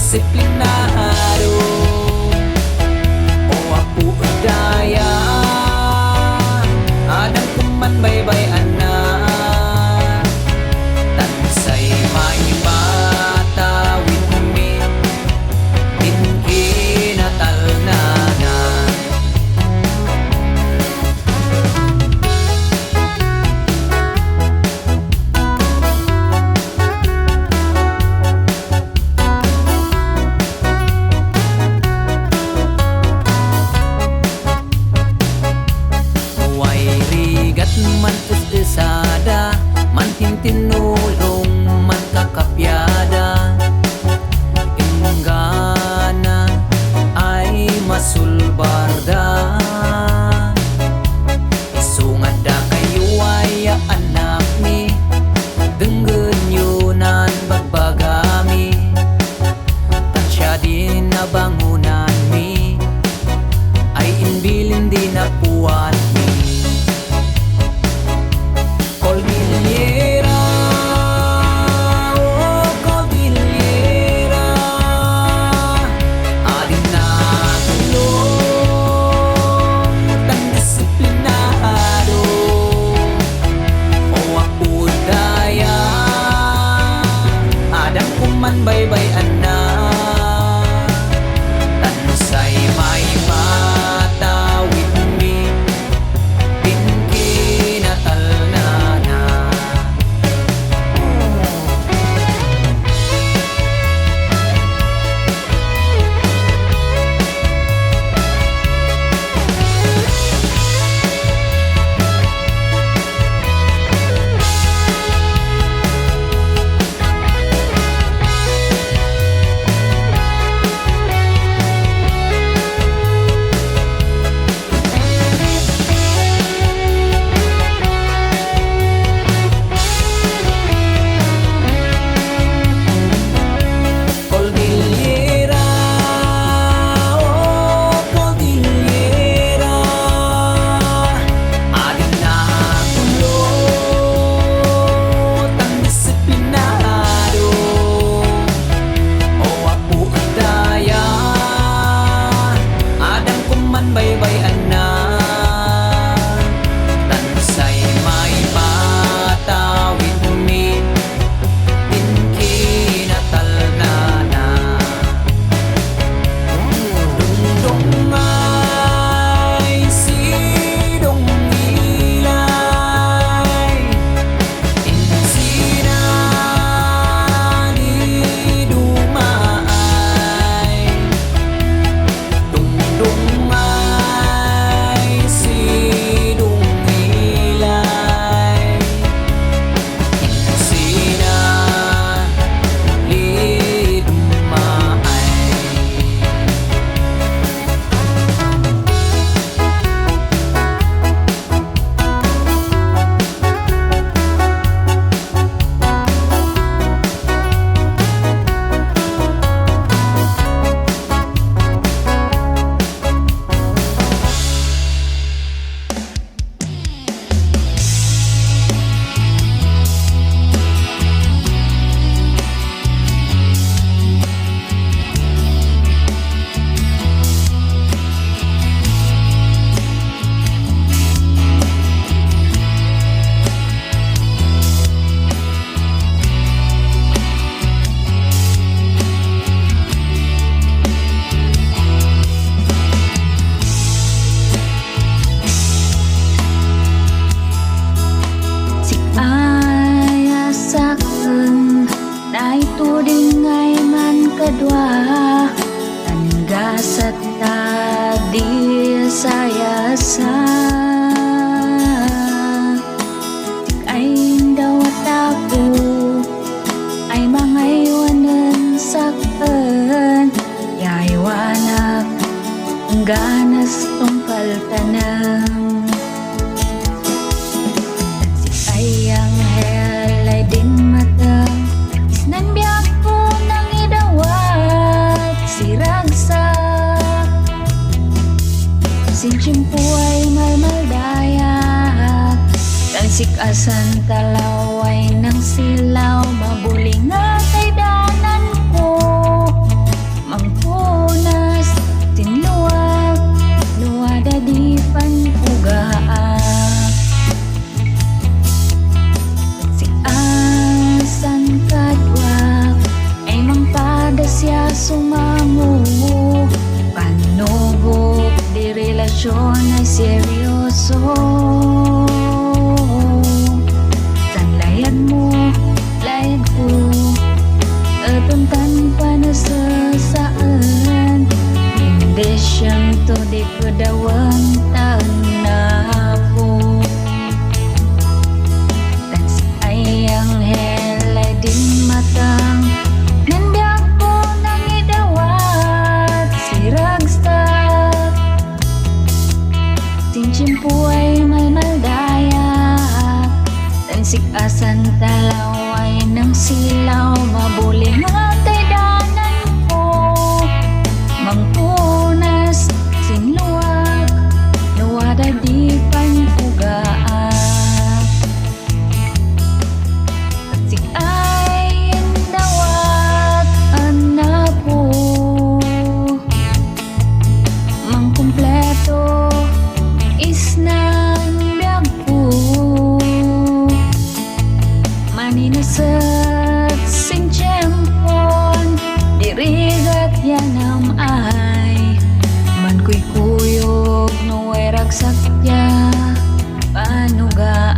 disiplinado o apu daya adang kuman baybay ana tansay may matawid mi ininatal na man usada man tinulong man kakapyada inggana ay masulbarda isungada kayo ay anak mi denggen yunan bagbagami tansya din na bangunan mi ay inbilin din na puwan mi Cordillera, oh Cordillera, adin na tulong tan disiplinado o apu daya adang kuman baybay ana tansay may matawid mi pinakinatal na baybay ana tansay may matawid mi pinakinatal na dungdung ay sidong ilay insina ni dumaay dungdung kedua tangga tadi saya ay dawat ako ay mangaywanan saktan yaywanak ganas tungkal tanang ayang helay din mata isnan biyak ko nang idawat siragsak si Jimpo ay malmaldayak ang sikasan talaway ng silaw mabuling na kay danan ko siya sumango. Panubok di relasyon ay seryoso. San layad mo, layad ko, atuntan pa na sasaan. Hindi siyang to di kedawang tanah po. Dan si ayang helay din matang nandiyak ko nang idawat si ragstag. Sinchin po ay malmaldayak, tansik asan talaway ng silaw. Mabuling atay danan ko, mangpunas sinluwag, nuwada di panpugaan. Tansik ay indawat anak po, mangkumpleto isnan biag po. Maninasat sing tiyempon, dirigat yanam ay man kuy kuyog no way ragsak ya panugaan.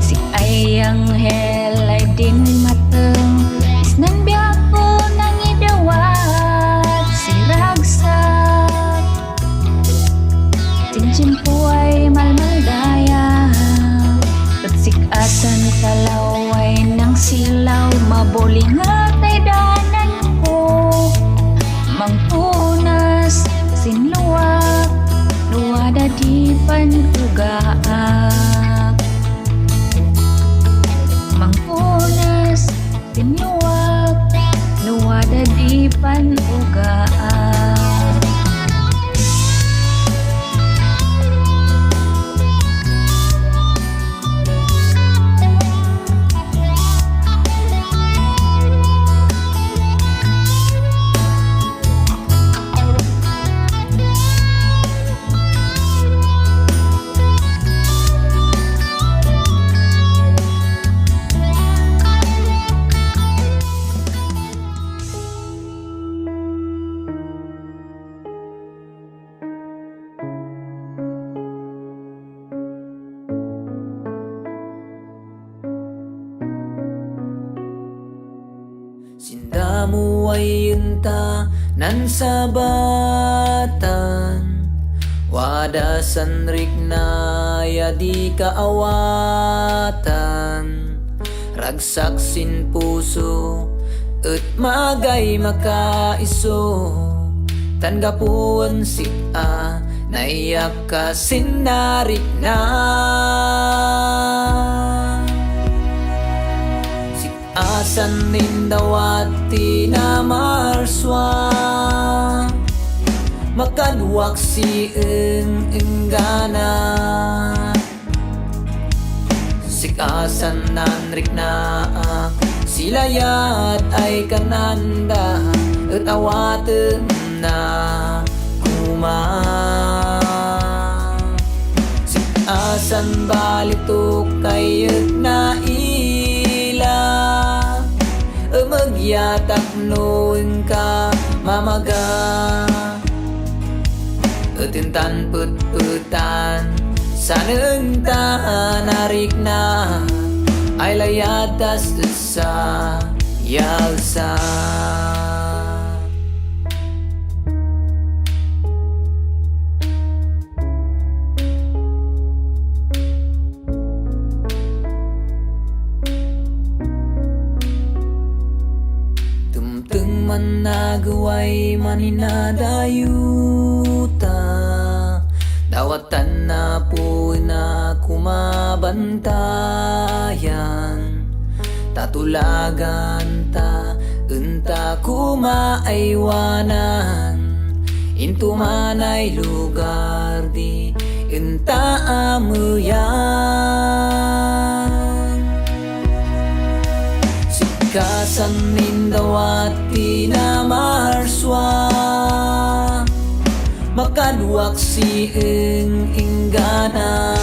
Si ayang helay din mateng, isnan biyak ko nang idawat si ragsak. Sinchin po ay malmaldaya, tatsik asan kalaway ng silaw. Mabuling atay danan ko, mangpunas sinluwag, nuwada di pantugaak. Mangpunas sinluwag, nuwada di panugaan. Sinda mo ay yunta nan sabatan, wada sanrik na ya di kaawatan. Ragsak sin puso et magay makaiso, tan gapuan sik-a naiyak ka sinarik na. Asan nindawati na marswa, makaluwak si enggana. Sikasan nanrik na silayat ay kananda, at awaten na kuma. Sikasan balitok kayat na magyatak noon ka mamaga, utintan put-putan saneng ta narik na ay layatas sa yalsa. Man nagaway maninadayuta, dawatan na po na kumabantayan. Tatulagan ta, unta kumaaywanan, into manay lugar di unta amuyan. Sikasan nindawati na marswa, makaduwak si inggana.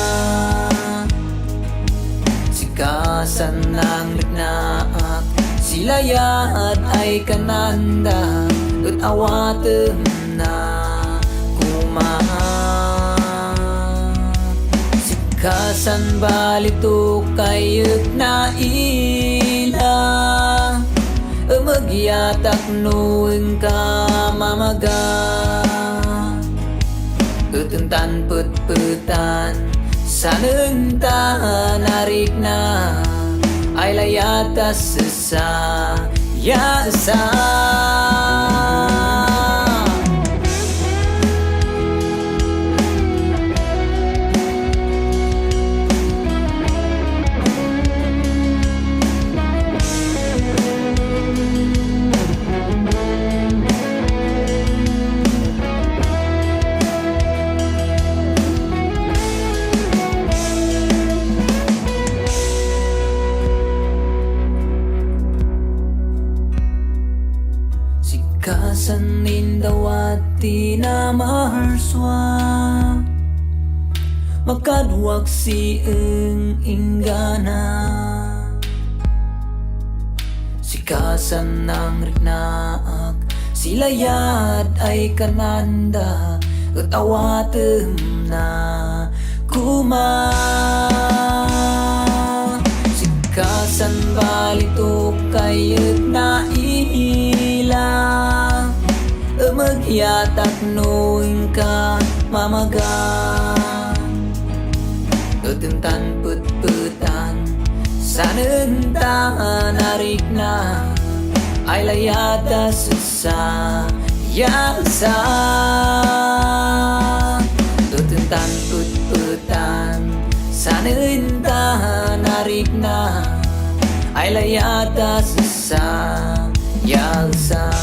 Sikasan ng lignaak, silayad ay kananda, at awatem na Sikasan balito kayot na ila, magyatak noong ka mamaga. Utuntan put-putan, sanunta narik na, ay layatas sa yasa. Sikasan nindawati na marswa, makaduwak si inggana. Sikasan ng rignaak, silayad ay kananda, at awatem na Sikasan balito kayot na ila, magyatak noong ka mamaga. Utuntan put-putan, sanunta narik na, ay layatas sa yasa. Utuntan put-putan, sanunta narik na, ay layatas sa yasa.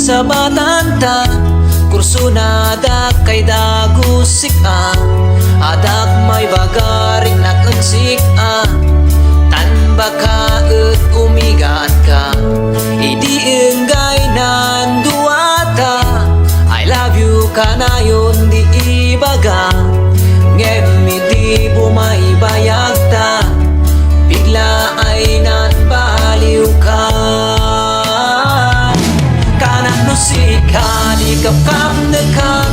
Sa batanta, kurso na dak kay dagusik adak may bagarik nag-unsik tan baka ut umigaan ka, idi enggay nanduata, I love you kanayon di ibaga, ngemi di bumaybayag ta, bigla ay nanbaliw ka. Sika di kapkap nekak,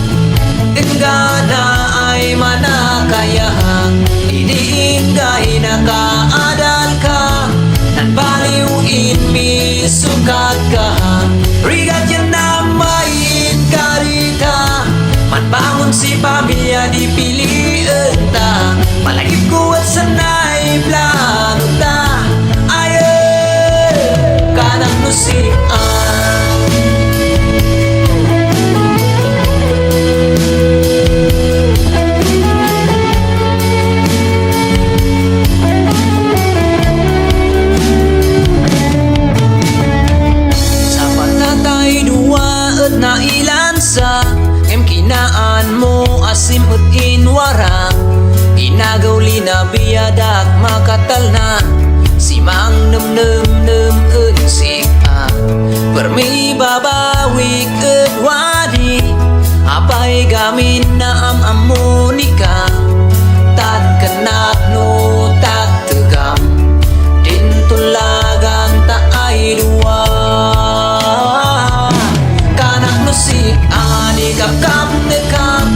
enggana ay manakayang, iniinggay na kaadal ka, nan baliwin mi sukat ka. Rigat yan na main karita, manbangon si pamilya di piliin ta, malagip ko at sanay plano ta, ayo kanang nusian. Na ilansa, em kinaan mo asim ut inwara, inagawli na biyadak makatal na, si mang nem unsik permi babawik ut wadi, apay gamin na amonika, tad kenak no tak tegam, din tulagan ta ay dua. Musik ani kapkap nekap,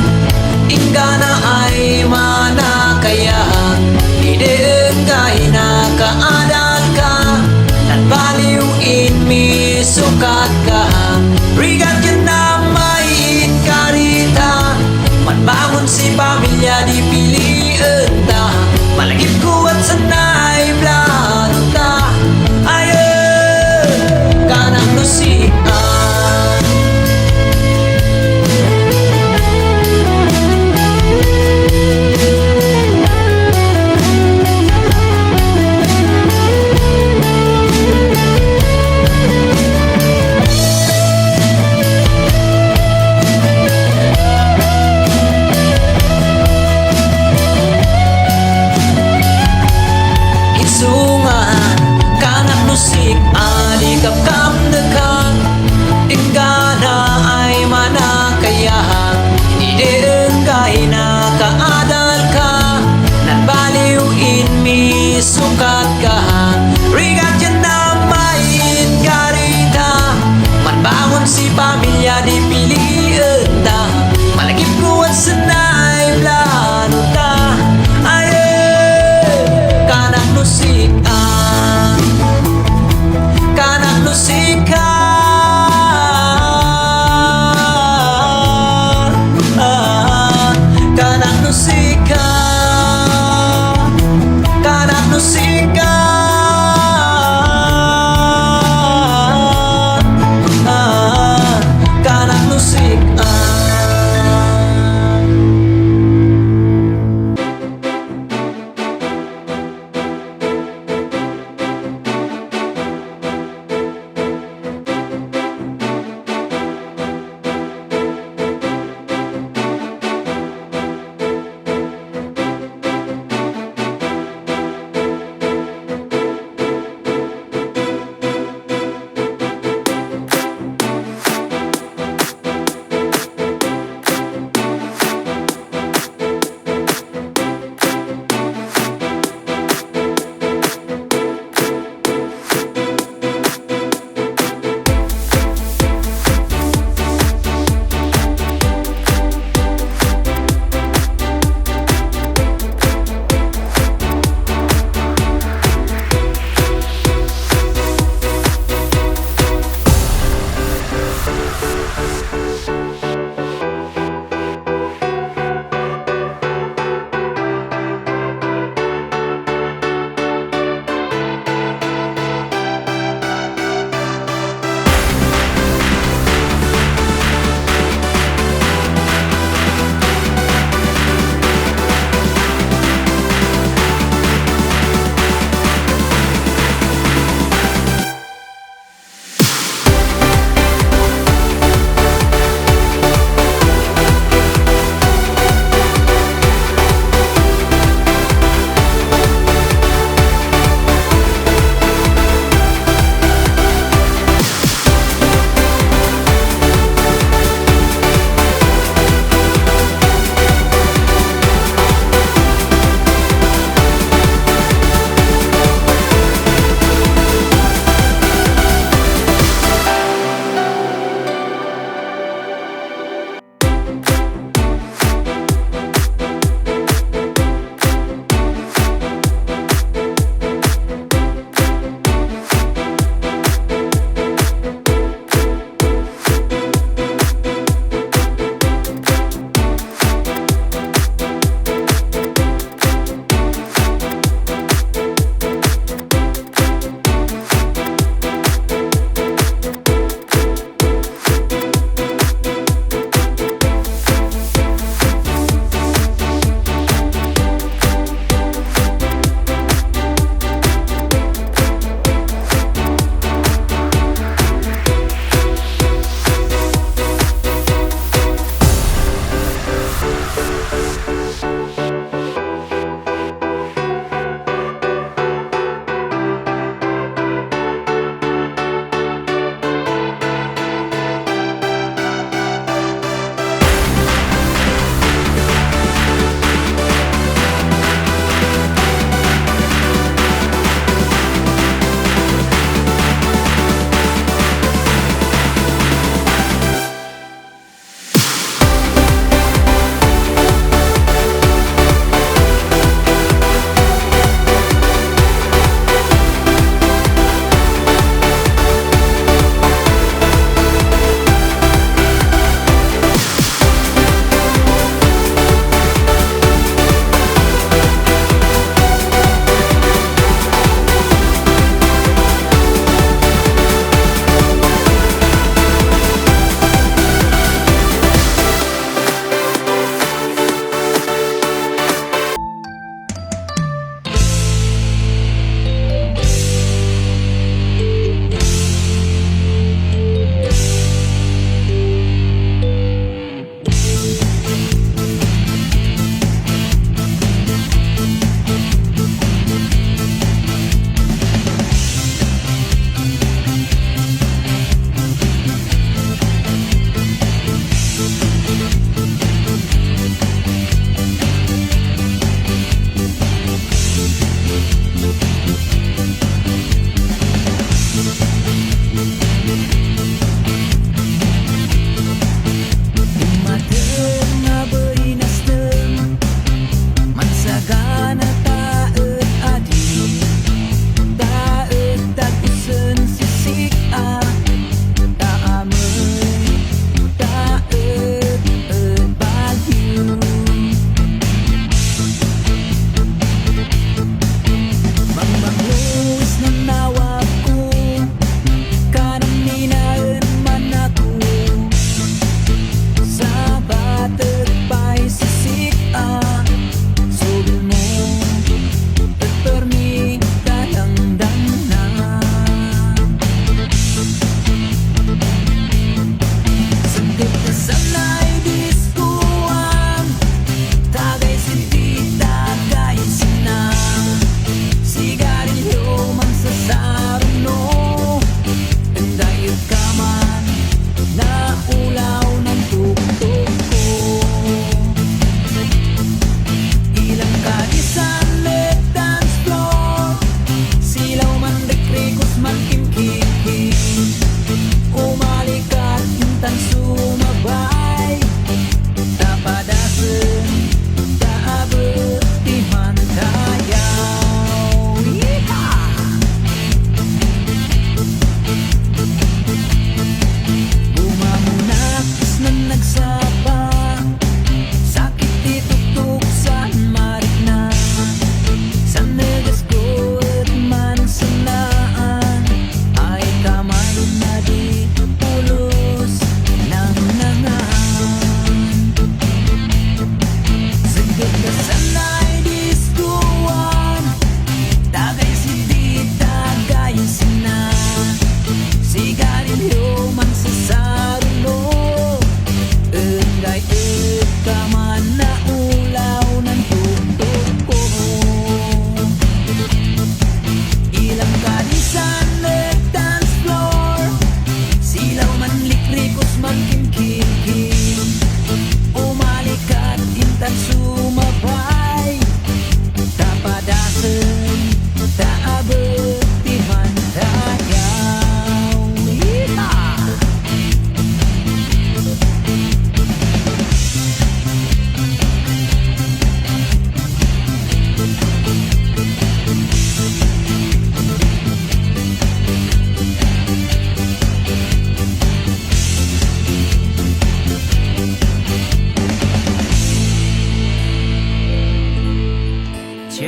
inggana ay manakayang, ide enggay na kaadal ka, nan baliwin mi sukat ka. Rigat yun na may karita, manbangon si pamilya di pili sungkat ka Rigat yan na main garita Man bangun si pamilya dipiliin ta Malagip kuat senay plano ta Aye kanak nusikan Kanak nusikan Kanak nusikan Kanak nusikan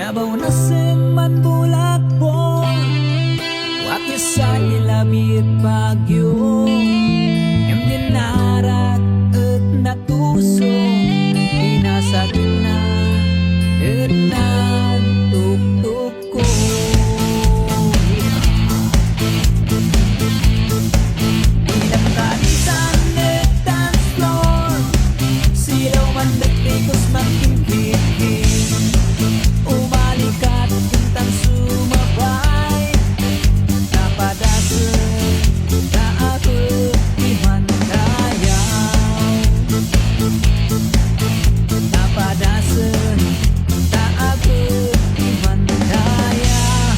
Nabaw na sing man bulakbol Wak niya sa ilabit bagyo Em dinarat at natuso Pinasagin na at nantuktuk ko Pinagtalisan at dance floor Silaw man nagtikos magkingkingking Umalikat intang sumabay Napadasan na ako imandayaw Napadasan na ako imandayaw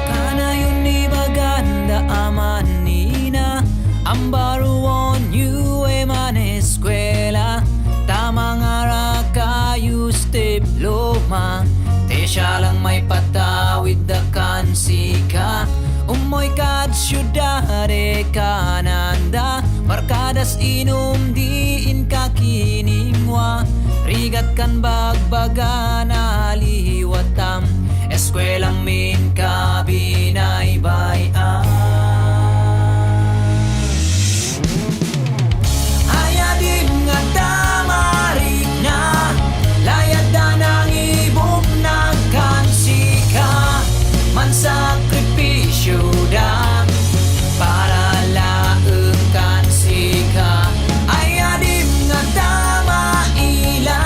Kana yun ni maganda aman nina Ang baruon yu man eskwela Tamang ara kayo step loma Te siya lang may patawid da kansika Umoy kad syudade kananda Barkadas inom diin kakiningwa Rigat kan bagbaga na liwatam Eskwelang min kabinay bayan Ayadim nga tamarik na Layad na ng ibog na kansika Mansakripisyo da Para laeng kansika Ayadim nga tamaila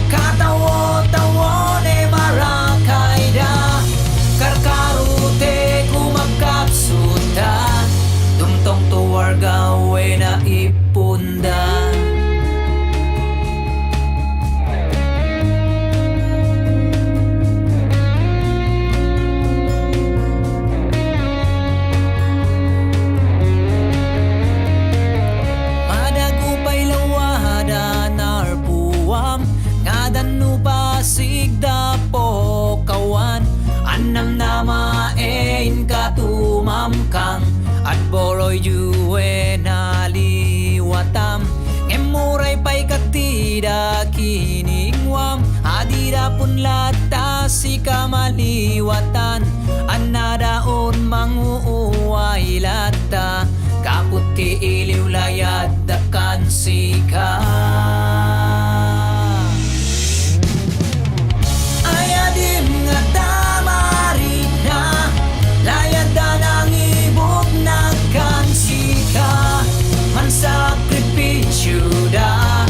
Katawo-tawo ne marakay da Karkarute kumagkapsuta Tumtong tuwar gawe na ipunda Madagupay lawada narpuam Ngadan no pasigda po kawan Annam nama ein katumamkang At boroy juwe naliwatam Ngemuray pa'y katida kiningwam Adida pun lata si kamaliwatan Anadaon manguuway lata Kaputi iliw layad da kansika Ayadim nga tamarin na Layad na ng ibog na kansika Mansakripisyo da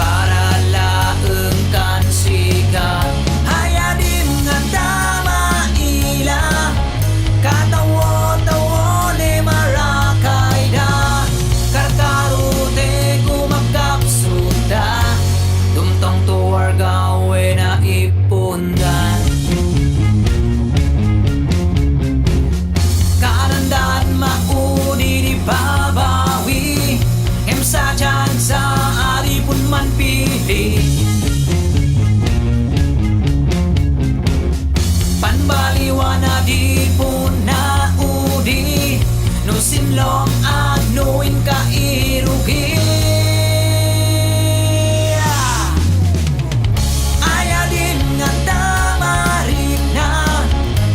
Para laeng kansika Ayadim nga tamaila Katawo-tawo ne marakay da Karkarute kumagkapsuta Tumtong tuwar gawe na ipundan Karandan mauni di babawi Em sajan sa ari pun man pili Panbaliwana di pun na udi Nusinlong agnuin ka irugi Ayadim nga tamarin na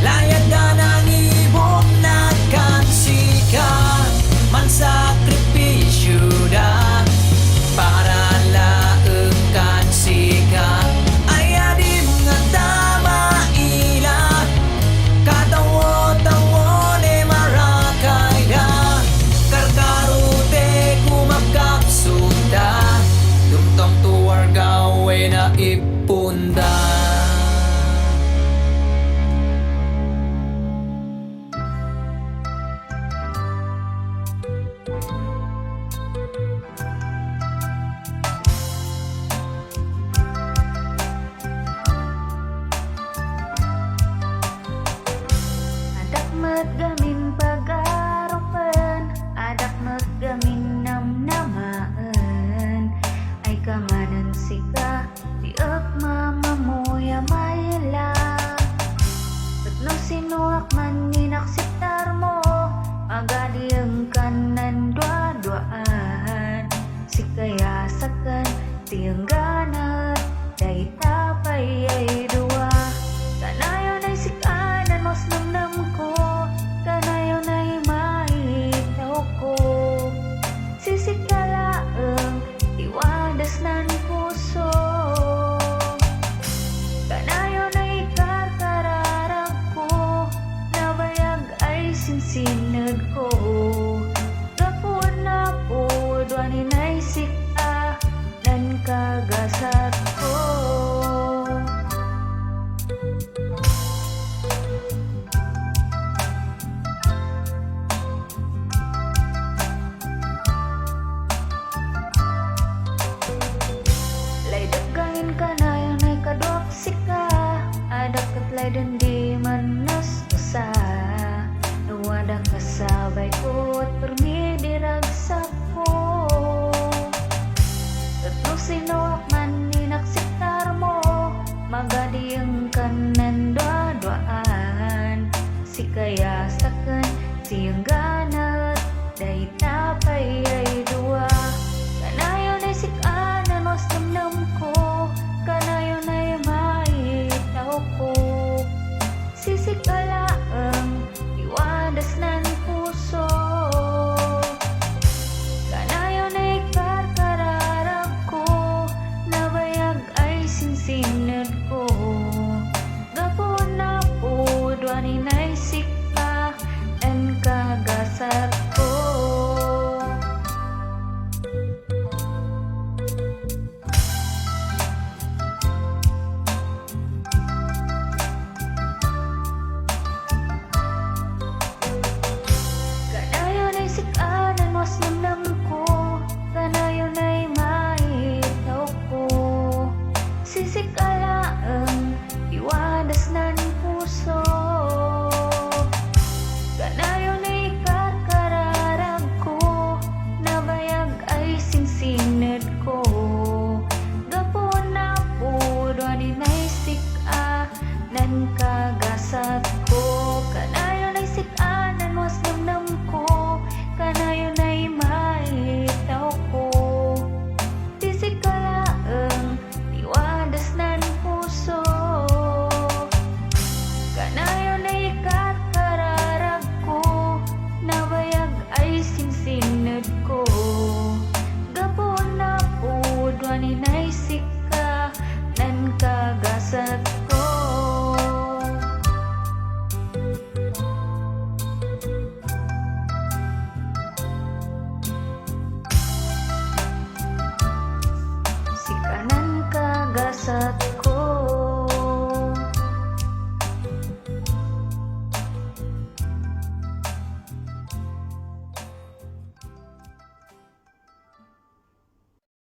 Layad na ng ibog na kansika Mansakripisyo da Para laeng kansika Ayadim nga tamaila Katawo-tawo ne marakay da Karkarute kumagkapsuta Tumtong tuwar gawe na ipunda Adak magamin pag-arupan Adak magamin namnamaan Ay kamanan si rasakan tiang ganat dahil tapay ay dua. Kanayon ay sikanan mas namnam ko, kanayon ay mahitaw ko. Sisikalaang iwadas nan puso, kanayon ay karkararag ko, nabayag ay sinsinag ko. Gapon na po, dwanin ay sika, nan kagasat ko. Laydagain ka na yun ay kadwak sika, adak at laydan di manas usa. Nuwada kasabay ko at permidiragsak ko. Tatlo sinuwak man ninaksiktar mo, magadiyang ka na